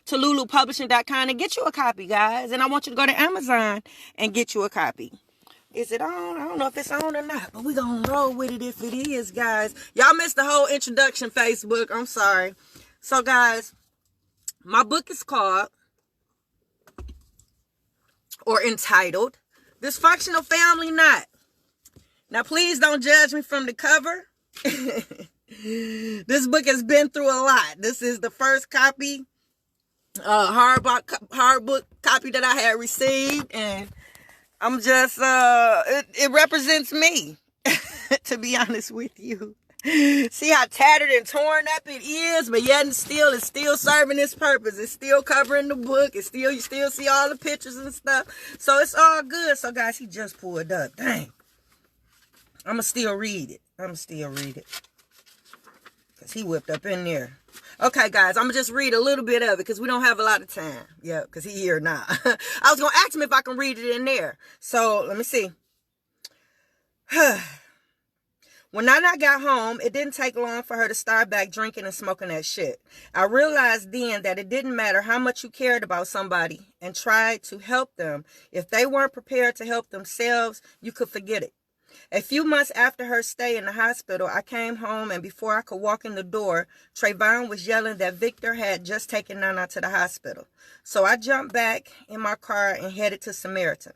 to lulupublishing.com and get you a copy, guys. And I want you to go to Amazon and get you a copy. Is it on? I don't know if it's on or not, but we're going to roll with it if it is, guys. Y'all missed the whole introduction, Facebook. I'm sorry. So, guys, my book is called, or entitled, Dysfunctional Family Knot. Now, please don't judge me from the cover. This book has been through a lot. This is the first copy, hard book copy that I had received, and I'm just, it represents me, to be honest with you. See how tattered and torn up it is, but yet and still, it's still serving its purpose. It's still covering the book. It's still, you still see all the pictures and stuff. So it's all good. So, guys, he just pulled up. Dang. I'm going to still read it. Because he whipped up in there. Okay, guys, I'm going to just read a little bit of it because we don't have a lot of time. Yeah, because he here now. I was going to ask him if I can read it in there. So, let me see. When Nana got home, it didn't take long for her to start back drinking and smoking that shit. I realized then that it didn't matter how much you cared about somebody and tried to help them. If they weren't prepared to help themselves, you could forget it. A few months after her stay in the hospital, I came home, and before I could walk in the door, Trayvon was yelling that Victor had just taken Nana to the hospital. So I jumped back in my car and headed to Samaritan.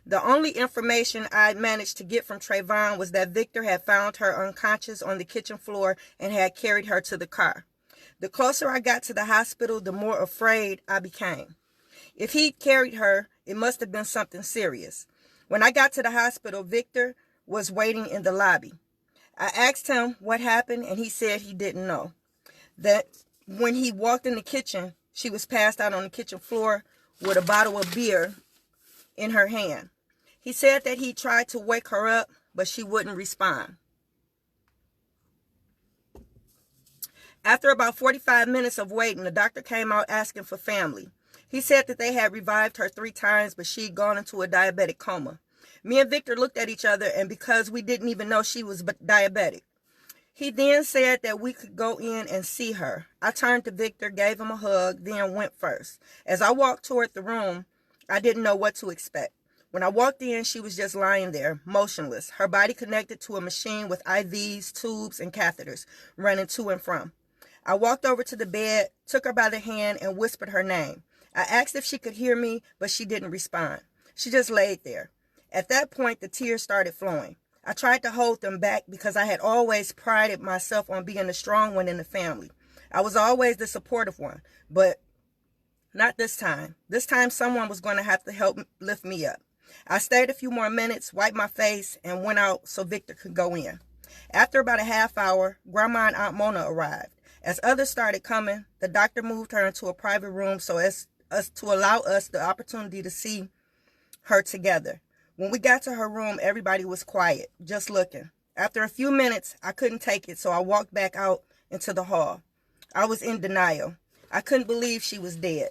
The only information I managed to get from Trayvon was that Victor had found her unconscious on the kitchen floor and had carried her to the car. The closer I got to the hospital, the more afraid I became. If he carried her, it must have been something serious. When I got to the hospital, Victor was waiting in the lobby. I asked him what happened, and he said he didn't know. That when he walked in the kitchen, she was passed out on the kitchen floor with a bottle of beer in her hand. He said that he tried to wake her up, but she wouldn't respond. After about 45 minutes of waiting, the doctor came out asking for family. He said that they had revived her 3 times, but she had gone into a diabetic coma. Me and Victor looked at each other, and because we didn't even know she was diabetic. He then said that we could go in and see her. I turned to Victor, gave him a hug, then went first. As I walked toward the room, I didn't know what to expect. When I walked in, she was just lying there, motionless, her body connected to a machine with IVs, tubes, and catheters running to and from. I walked over to the bed, took her by the hand, and whispered her name. I asked if she could hear me, but she didn't respond. She just laid there. At that point, the tears started flowing. I tried to hold them back because I had always prided myself on being the strong one in the family. I was always the supportive one, but not this time. This time, someone was going to have to help lift me up. I stayed a few more minutes, wiped my face, and went out so Victor could go in. After about a half hour, Grandma and Aunt Mona arrived. As others started coming, the doctor moved her into a private room so as to allow us the opportunity to see her together. When we got to her room, everybody was quiet, just looking. After a few minutes, I couldn't take it, so I walked back out into the hall. I was in denial. I couldn't believe she was dead.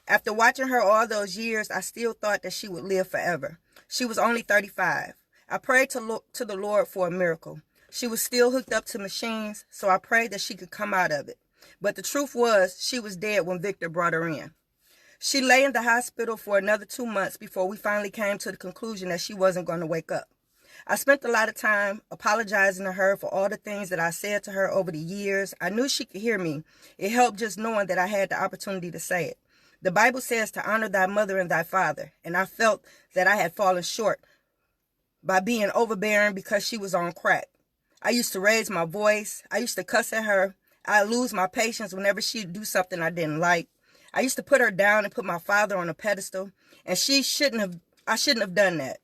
After watching her all those years, I still thought that she would live forever. She was only 35. I prayed to the Lord for a miracle. She was still hooked up to machines, so I prayed that she could come out of it. But the truth was, she was dead when Victor brought her in. She lay in the hospital for another 2 months before we finally came to the conclusion that she wasn't going to wake up. I spent a lot of time apologizing to her for all the things that I said to her over the years. I knew she could hear me. It helped just knowing that I had the opportunity to say it. The Bible says to honor thy mother and thy father, and I felt that I had fallen short by being overbearing because she was on crack. I used to raise my voice. I used to cuss at her. I'd lose my patience whenever she'd do something I didn't like. I used to put her down and put my father on a pedestal, and I shouldn't have done that.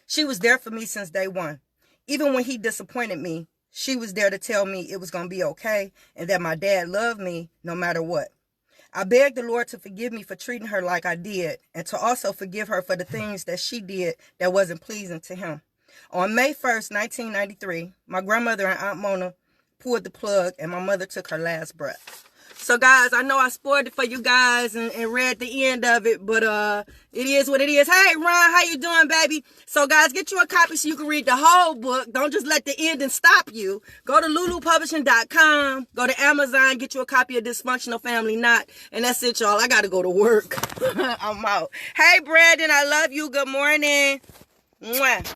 She was there for me since day one. Even when he disappointed me, she was there to tell me it was going to be okay and that my dad loved me no matter what. I begged the Lord to forgive me for treating her like I did and to also forgive her for the things that she did that wasn't pleasing to him. On May 1st, 1993, my grandmother and Aunt Mona pulled the plug and my mother took her last breath. So guys, I know I spoiled it for you guys and read the end of it, but it is what it is. Hey Ron, how you doing, baby? So guys, get you a copy so you can read the whole book. Don't just let the ending stop you. Go to lulupublishing.com, go to Amazon, get you a copy of Dysfunctional Family Knot, and that's it, y'all. I gotta go to work. I'm out. Hey Brandon, I love you. Good morning. Mwah.